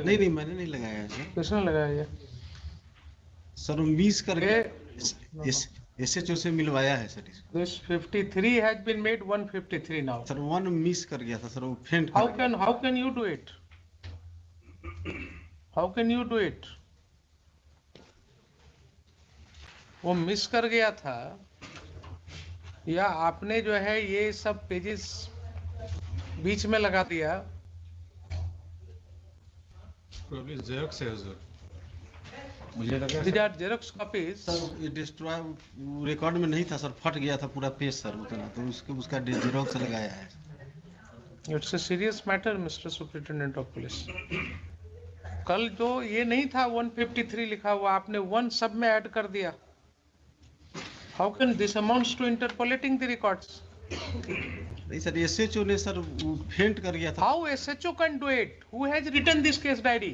नहीं नहीं, मैंने नहीं लगाया है सर। किसने लगाया ये? सर वो मिस करके No, no. SHO से मिलवाया है सर इसको। This 53 has been made 153 now. Sir 1 miss कर गया था सर, वो फेंट How कर गया। can you do it? How can you do it? वो मिस कर गया था या आपने जो है ये सब पेजेस बीच में लगा दिया? Probably Xerox है हुजूर, मुझे लगा These are Xerox copies. Sir ये डिस्ट्रॉय रिकॉर्ड में नहीं था सर, फट गया था पूरा पेज सर उतना, तो उसका जेरोक्स लगाया है। It's a serious matter, Mr. Superintendent of Police. कल जो ये नहीं था 153 लिखा हुआ, आपने 1 सब में ऐड कर दिया. How can this amounts to interpolating the records? नहीं सर, SHO ने सर वो फेंट कर गया था। How SHO can do it? Who has written this case diary?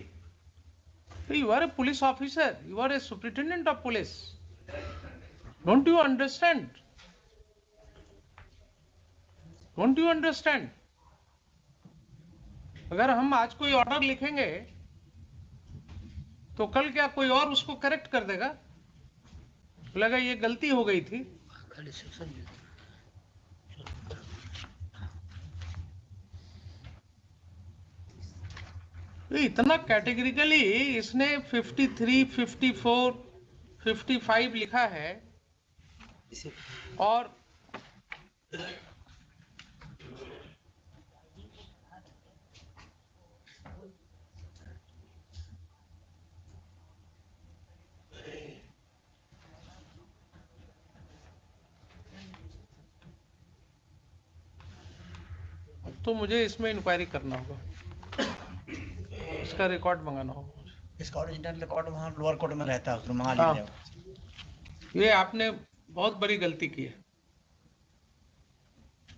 You are a police officer. You are a superintendent of police. Don't you understand? Don't you understand? अगर हम आज कोई ऑर्डर लिखेंगे तो कल क्या कोई और उसको करेक्ट कर देगा? लगा ये गलती हो गई थी। ये इतना कैटेगरिकली इसने 53, 54, 55 लिखा है और तो मुझे इसमें इंक्वायरी करना होगा, इसका रिकॉर्ड मंगाना होगा। इसका ओरिजिनल रिकॉर्ड वहाँ लोअर कोर्ट में रहता है, उसको मंगा हाँ। लीजिए। ये आपने बहुत बड़ी गलती की है।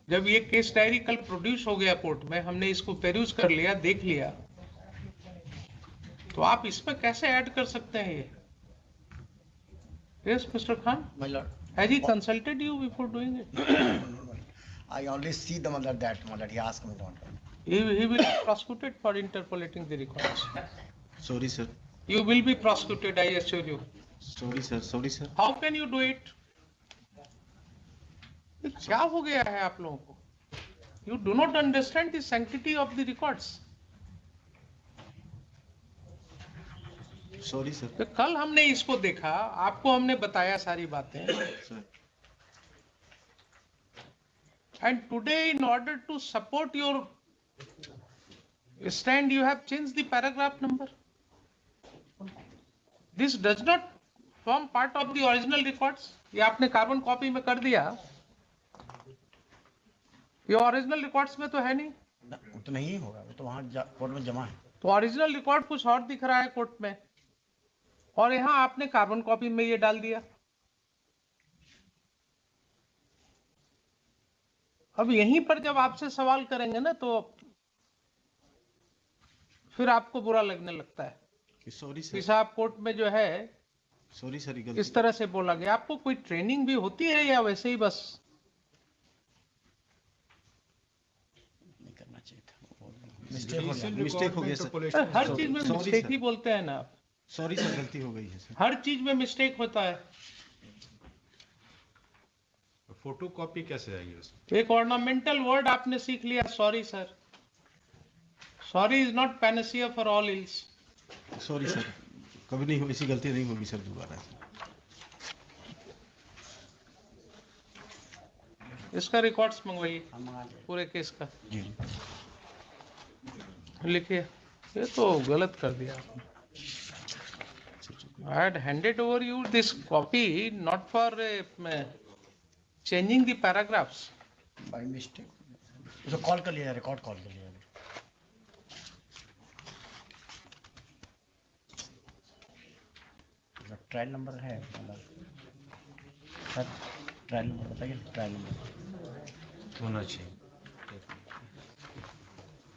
जब ये केस डायरी कल प्रोड्यूस हो गया कोर्ट में, हमने इसको पेरूज कर लिया, देख लिया, तो आप इसमें कैसे ऐड कर सकते हैं ये? Yes mister Khan, My lord, has he consulted you before doing it? I only see the mother that mother he asked me not. He will be prosecuted for interpolating the records. Sorry sir, You will be prosecuted, I assure you. Sorry sir, sorry sir. How can you do it? ये क्या हो गया है आप लोगों को? You do not understand the sanctity of the records. Sorry sir. तो कल हमने इसको देखा, आपको हमने बताया सारी बातें, sir and today in order to support your stand you have changed the paragraph number. This does not form part of the original records. ये आपने कार्बन कॉपी में कर दिया, ये ओरिजिनल रिकॉर्ड्स में तो है नहीं। वो तो नहीं होगा, वो तो वहाँ कोर्ट में जमा है। तो ओरिजिनल रिकॉर्ड कुछ और दिख रहा है कोर्ट में, और यहाँ आपने कार्बन कॉपी में ये डाल दिया। अब यहीं पर जब आपसे सवाल करेंगे ना, तो फिर आपको बुरा लगने लगता है सॉरी कि सर, साहब कोर्ट में जो है सॉरी सर, ये इस गलती। तरह से बोला गया। आपको कोई ट्रेनिंग भी होती है या वैसे ही बस? नहीं करना चाहिए था, मिस्टेक हो गया। मिस्टेक हो गया सर। हर चीज में Sorry, मिस्टेक sir. ही बोलते हैं ना आप। सॉरी सर, गलती हो गई है सर। हर चीज में मिस्टेक होता है। फोटो कॉपी कैसे आएगी उसमें? एक ऑर्नामेंटल वर्ड आपने सीख लिया, sorry sir. Sorry is not Panacea for all ills. Sorry sir, कभी नहीं हो, ऐसी गलती नहीं होगी सर दोबारा। इसका रिकॉर्ड्स मंगवाइए हम मंगा लेंगे। पूरे केस का, जी लिखिए। ये तो गलत कर दिया आपने। I had handed over you this copy not for changing the paragraphs. By mistake उसको कॉल कर लिया, रिकॉर्ड कॉल कर लिया। ट्रायल नंबर है सर, ट्रायल नंबर बताइए, ट्रायल नंबर होना चाहिए।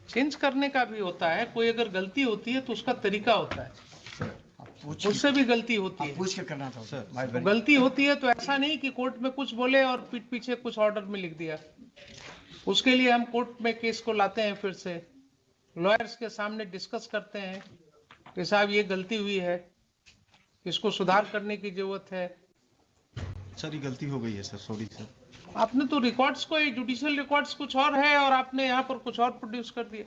चेंज करने का भी होता है, कोई अगर गलती होती है तो उसका तरीका होता है, आप पूछ उससे भी गलती होती है। पूछ के करना था सर, भाई तो गलती होती है तो ऐसा नहीं कि कोर्ट में कुछ बोले और पीठ पीछे कुछ ऑर्डर में लिख दिया। उसके लिए हम कोर्ट में केस को लाते हैं, फिर से लॉयर्स के सामने डिस्कस करते हैं, कि साहब ये गलती हुई है, इसको सुधार करने की जरूरत है। सर ये गलती हो गई है सर, सॉरी सर। आपने तो रिकॉर्ड्स को, जुडिशियल रिकॉर्ड्स कुछ और है और आपने यहाँ पर कुछ और प्रोड्यूस कर दिया।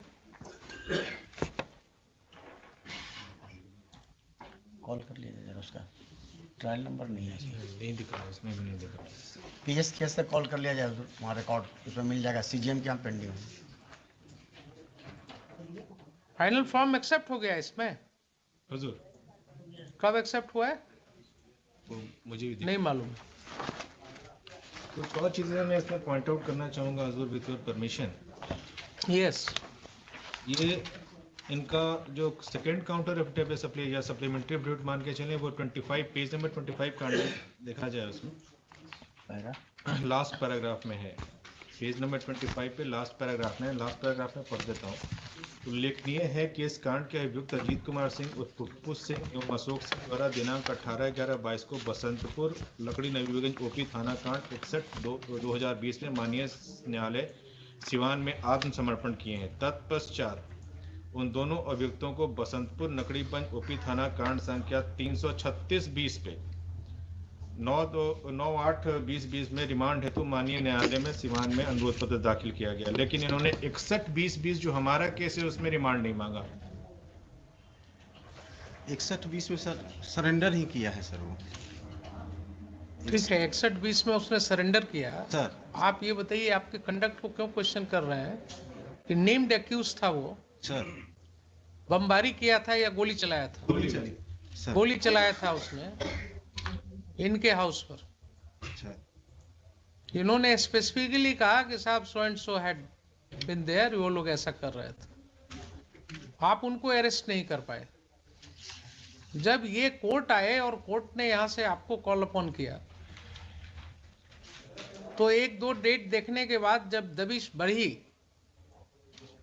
कॉल कर लिया जरा, उसका ट्रायल नंबर नहीं है इसमें। नहीं दिख रहा, इसमें भी नहीं दिख रहा। पीएस केस से कॉल कर लिया जाए, वहाँ रिकॉर्ड उसमें मिल जाएगा। सीजीएम के यहाँ पेंडिंग है। फाइनल फॉर्म एक्सेप्ट हो गया इसमें? हुजूर, कब एक्सेप्ट हुआ है? वो मुझे भी नहीं मालूम। कुछ और चीज़ें मैं इसमें पॉइंट आउट करना चाहूँगा हुजूर, विद योर परमिशन। यस, ये इनका जो सेकंड काउंटर एफिडेविट सप्लाई या सप्लीमेंट्री एफिडेविट मान के चलें, वो 25 पेज नंबर 25 का देखा जाए उसमें लास्ट पैराग्राफ में है। पेज नंबर 25 पे लास्ट पैराग्राफ में, लास्ट पैराग्राफ में पढ़ देता हूँ। उल्लेखनीय है कि इस कांड के अभियुक्त अजीत कुमार सिंह उर्फ पुप्पू सिंह एवं अशोक सिंह द्वारा दिनांक 18/11/22 को बसंतपुर लकड़ी नवीगंज ओपी थाना कांड 61/2020 में माननीय न्यायालय सिवान में आत्मसमर्पण किए हैं। तत्पश्चात उन दोनों अभियुक्तों को बसंतपुर नकड़ीगंज ओपी थाना कांड संख्या 336/20 पे 9/8/2020 में रिमांड हेतु माननीय न्यायालय में सिवान में अनुरोध पत्र दाखिल किया गया, लेकिन इन्होंने 61/2020 जो हमारा केस है उसमें रिमांड नहीं मांगा। 61-20 में सर सरेंडर ही किया है सर वो। ठीक है, 61-20 में उसने सरेंडर किया। सर आप ये बताइए, आपके कंडक्ट को क्यों क्वेश्चन कर रहे हैं कि नेम्ड एक्यूज था वो, सर बमबारी किया था या गोली चलाया था? गोली चली सर। गोली चलाया था उसने इनके हाउस पर। अच्छा इन्होंने स्पेसिफिकली कहा कि साहब so and so had been there, वो लोग ऐसा कर रहे थे। आप उनको अरेस्ट नहीं कर पाए। जब ये कोर्ट आए और कोर्ट ने यहां से आपको कॉल अपॉन किया, तो 1-2 डेट देखने के बाद जब दबिश बढ़ी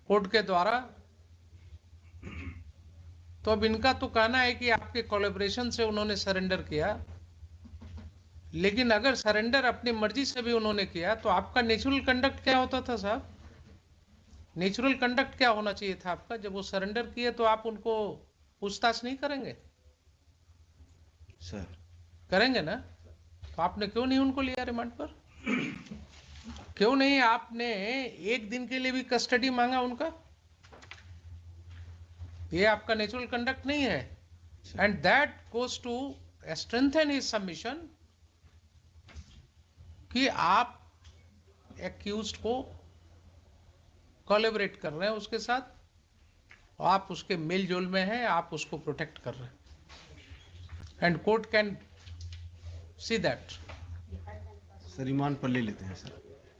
कोर्ट के द्वारा, तो अब इनका तो कहना है कि आपके कोलैबोरेशन से उन्होंने सरेंडर किया, लेकिन अगर सरेंडर अपनी मर्जी से भी उन्होंने किया तो आपका नेचुरल कंडक्ट क्या होता था साहब? नेचुरल कंडक्ट क्या होना चाहिए था आपका? जब वो सरेंडर किए तो आप उनको पूछताछ नहीं करेंगे? सर करेंगे ना? तो आपने क्यों नहीं उनको लिया रिमांड पर? क्यों नहीं आपने 1 दिन के लिए भी कस्टडी मांगा उनका? ये आपका नेचुरल कंडक्ट नहीं है। And that goes to strengthen his submission कि आप एक्यूज्ड को कोलैबोरेट कर रहे हैं उसके साथ, आप उसके मेल जोल में हैं, आप उसको प्रोटेक्ट कर रहे हैं, and court can see that. Sir remand पर ले लेते हैं सर।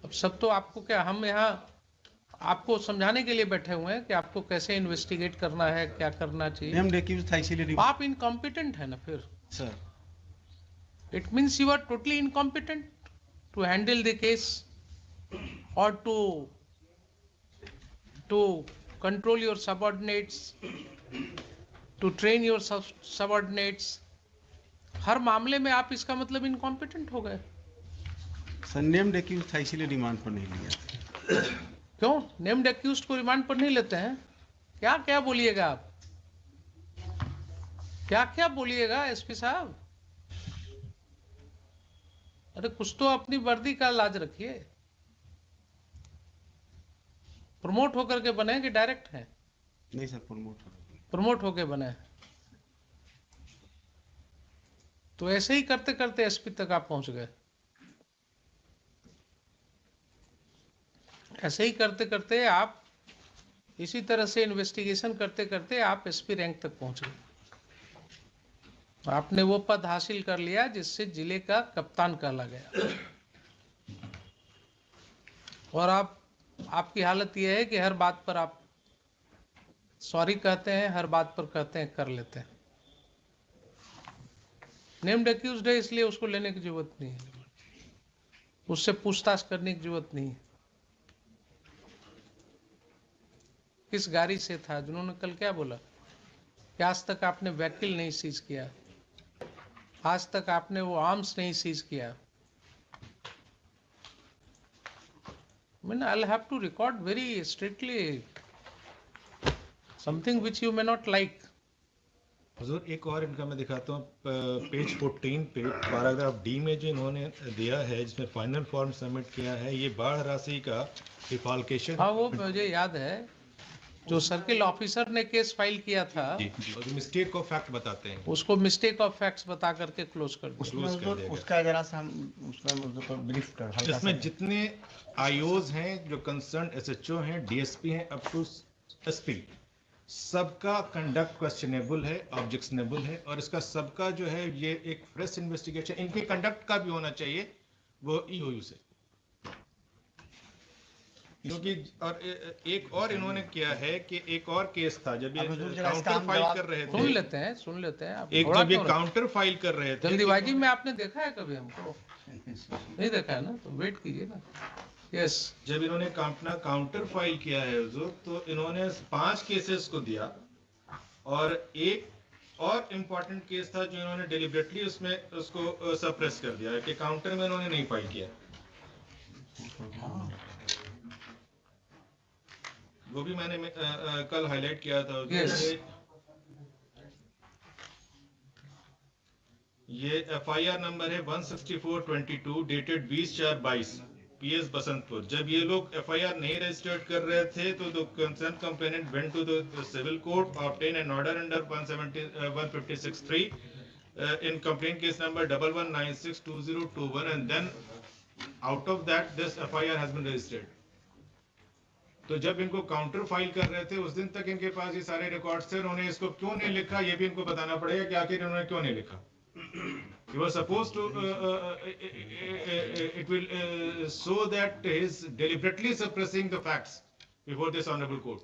अब सब तो आपको क्या, हम यहाँ आपको समझाने के लिए बैठे हुए हैं कि आपको कैसे इन्वेस्टिगेट करना है, क्या करना चाहिए। नेम्ड एक्यूज था इसीलिए आप इनकॉम्पिटेंट है ना फिर। Sir. It means you are totally incompetent to handle the case or to control your subordinates, to train your subordinates। हर मामले में आप इसका मतलब इनकॉम्पिटेंट हो गए। सर नेम्ड एक्यूज था इसीलिए रिमांड पर नहीं लिया। क्यों नेम्ड एक्यूज्ड को रिमांड पर नहीं लेते हैं? क्या क्या बोलिएगा आप, क्या क्या बोलिएगा एसपी साहब? अरे कुछ तो अपनी वर्दी का लाज रखिए। प्रमोट होकर के बने कि डायरेक्ट हैं? नहीं सर प्रमोट होकर बने। तो ऐसे ही करते करते एसपी तक आप पहुंच गए। ऐसे ही करते करते आप, इसी तरह से इन्वेस्टिगेशन करते करते आप एसपी रैंक तक पहुंच गए। आपने वो पद हासिल कर लिया जिससे जिले का कप्तान कहला गया। और आपकी हालत यह है कि हर बात पर आप सॉरी कहते हैं, हर बात पर कहते हैं कर लेते हैं। नेम्ड एक्यूज्ड है इसलिए उसको लेने की जरूरत नहीं है, उससे पूछताछ करने की जरूरत नहीं है। किस गाड़ी से था? जिन्होंने कल क्या बोला कि आज तक आपने व्हीकल नहीं सीज किया, आज तक आपने वो आर्म्स नहीं सीज किया। I'll have to record very strictly something which you may not like. हुजूर एक और इनका मैं दिखाता हूँ पेज 14 पे पैराग्राफ डी में जो इन्होंने दिया है जिसमें फाइनल फॉर्म सबमिट किया है, ये बाढ़ राशि का डिफॉल्केशन हाँ वो मुझे याद है, जो सर्किल ऑफिसर ने केस फाइल किया था जी मिस्टेक ऑफ फैक्ट बताते हैं उसको मिस्टेक ऑफ फैक्ट्स बता करके क्लोज कर दिया। उसमें close कर दिया गया। उसका जरा सा हम उसमें ब्रीफ कर हल्का सा। इसमें जितने आईओज हैं जो कंसर्न एसएचओ हैं डीएसपी हैं अप टू एसपी, सबका कंडक्ट क्वेश्चनेबल है, ऑब्जेक्शनेबल है, और इसका सबका जो है ये एक फ्रेश इन्वेस्टिगेशन इनके कंडक्ट का भी होना चाहिए वो ईओयू से, क्योंकि और एक और इन्होंने किया है कि एक और केस था जब ये अब हुजूर जरा इसका काउंटर हम फाइल जवाब कर रहे सुन थे, लेते हैं सुन लेते हैं। आप एक थोड़ा जब ये क्यों काउंटर फाइल कर रहे थे जल्दीबाजी में आपने देखा है कभी हमको? नहीं देखा है ना, तो वेट कीजिए ना। यस जब इन्होंने अपना काउंटर फाइल किया है हुजूर, तो इन्होंने 5 केसेस को दिया और एक और इम्पोर्टेंट केस था जो इन्होंने डिलिबरेटली उसमें उसको सप्रेस कर दिया कि काउंटर में इन्होंने नहीं फाइल किया, वो भी मैंने कल हाईलाइट किया था हुजूर। Yes. ये एफआईआर नंबर है 16422 डेटेड 20/4/22 पीएस बसंतपुर। जब ये लोग एफआईआर नहीं रजिस्टर्ड कर रहे थे तो the concern complainant went to the civil court, obtain an order under 156(3) in complaint case number 11962021 and then out of that this FIR has been registered. तो जब इनको काउंटर फाइल कर रहे थे उस दिन तक इनके पास ये सारे रिकॉर्ड्स थे, उन्होंने इसको क्यों नहीं लिखा ये भी इनको बताना पड़ेगा कि आखिर इन्होंने क्यों नहीं लिखा। He was supposed to it will show that he is deliberately suppressing the facts before this honorable court,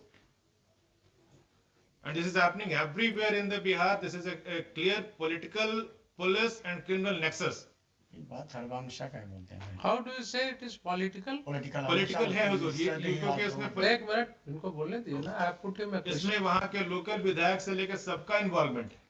and this is happening everywhere in the Bihar. This is a clear political, police and criminal nexus. ये बात सर्वांशा का बोलते हैं। How do you से it is political? Political है हुजूर ये क्योंकि इसमें एक मिनट इनको बोलने दिए ना, आप पुट हिम इसमें वहां के लोकल विधायक से लेकर सबका इन्वॉल्वमेंट है।